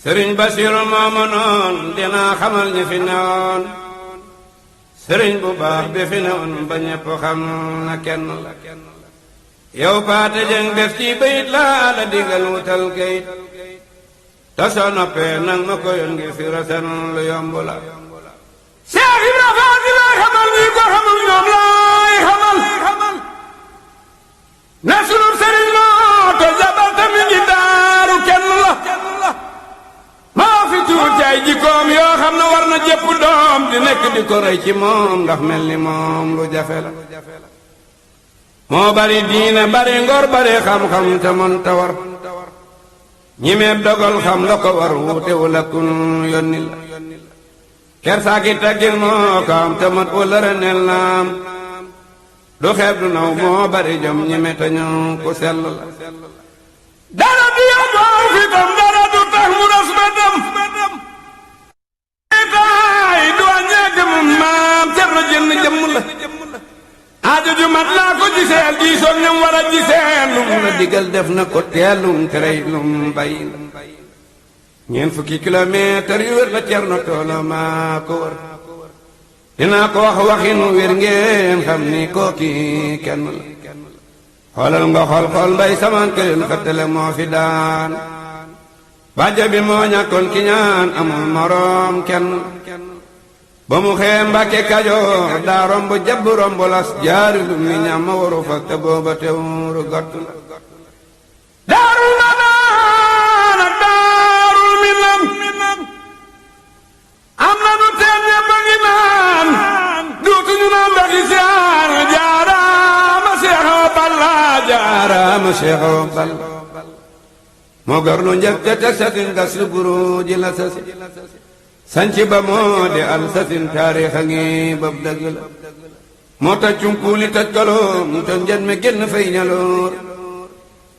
sëriñ Basiru moomu noon dinaa xamal ñi fi newoon sëriñ bu baax bi fi newoon ba ñépp xam na kenn la yow paate jeng def ci bayit laa la digal wutal kayit te soo noppee nag ma ko yoon ngir fi rasen lu yomb la Seex Ibra Faati laay xamal ñi ko xamul ñoom laay xamal na sunu sëriñ loo te jabalta mi ngi daaru kenn la maa fi tuut ay jikkoom yoo xam ne war na jépp doom di nekk di ko rëy ci moom ndax mel ni moom lu jafe la moo bari diine bari ngor bari xam-xam te mën ta war ñi meeb dogal xam la ko war wuute wu la kun yónni la kersaaki taggil moo ko am te mat wala renel naam du xeeb du naw moo bari jom ñi meta ñu ku sell la dara du yóbboo fi tam dara du tax mu ras ba dem taay du wàññeek mu maam cerno jënn jëmm la aajo ju mat laa ko giseel diisoog ñam war a giseel lum la digal def na ko teelum terey lum bay ñeent fukki kilomètre yu wér la cerno toolo maa ko wër dinaa ko wax waxinu wér ngeen xam ni kooki kenn la xoolal nga xool mbay samaan këleen xëttale moo fi daan bàjjo bi moo ñàkkoon ki ñaan amul moroom kenn ba mu xee Mbàkke Kajoor daa romb jabb romb las jaari lu mi ñam ma waru fa te booba teewuru gott la daarul manaan ak daarul minam am na nu teen ñëpp a ngi naan duutuñu naan ndaxi siyaar jaaraama seexoo balla jaaraama seexoo balla moo gor lu njëkk te teg sasin gas lu buru ji la sasi sanci ba moo di al sasin taarix a ngi bab dëgg la moo taj cunkuuli taj kaloom te njën me génn fay ñaloor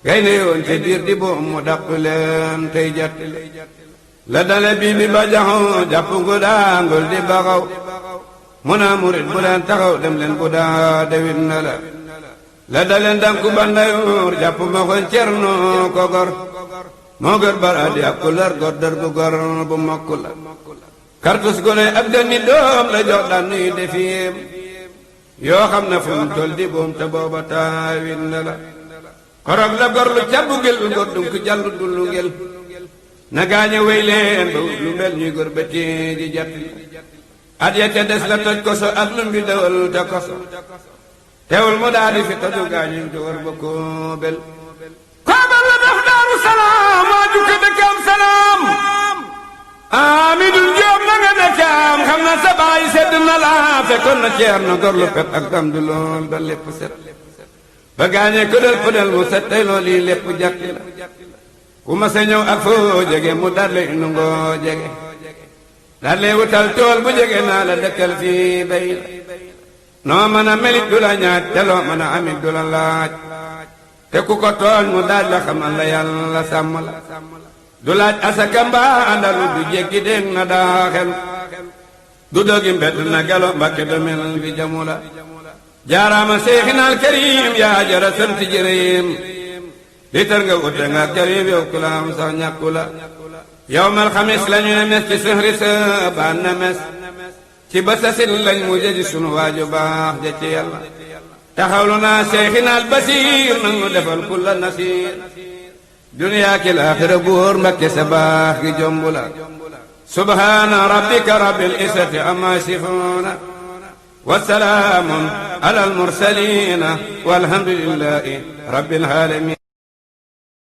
gaynde yoon ci biir di boom mu dàq leen tey jat la dale bii bi ba jaxoo jàpp gu daangul di baxaw mu naa murit bu leen taxaw dem leen bu daa dewit na la dale ndanku bandayoor jàpp ma xoon cerno ko gor moo gor bara di ab ku lër gor dër gu gor bu mokk la kartus gone ab dani doom la jox daan nuy defiyem yoo xam na fu mu tol di boom te booba taawit na la korog la gor lu cabbu gel lu gor dunk jallu dullu ngel na gaañe wey leen ba lu mel ñuy gor ba tee ji jat at ya ca des la toj koso ak lu mbi dawal te koso teewul mu daal di fi toju gaañu ci war ba koobel koobel la def daaru salaam waa jukka dëkkam salaam amidul jóob na nga dëkkam xam na sa baay sedd na la fekkoon na ceer na gor lu pet ak dam du lool ba lépp set ba gaañee këdal pëdal mu set tey lool yi lépp jàkki la ku ma sa ñëw ak foo jege mu darle inu ngoo jege darle wutal tool bu jege naa la dëkkal fii bay la noo mën a melit du la ñaaj te loo mën a amit du la laaj te ku ko tooñ mu daaj la xamal la yàlla sàmm la du laaj asaka mbaa àndalu du jéggi dégg na daaxel du dogi mbedd na gelo Mbàkke do mel bi jamu la jaaraama seexinal karim yaa jara sant jërëyim li tar nga wute nga karim yow ku la am sax ñàkku la yow mal xamis la ñu ne mes ci sëxri sa baan na mes ci ba sasin lañ mu jëji sunu waaju baax ja ci yàlla taxawlu naa seexinal basiir nag nu defal kulla nasiir duniyaa ki laaxira buur Mbàkke sa baax gi jombu la subhaana rabbika rabbil izzati amma yasifuuna wa salaamun alal mursaliina walhamdulillahi rabbil aalamiin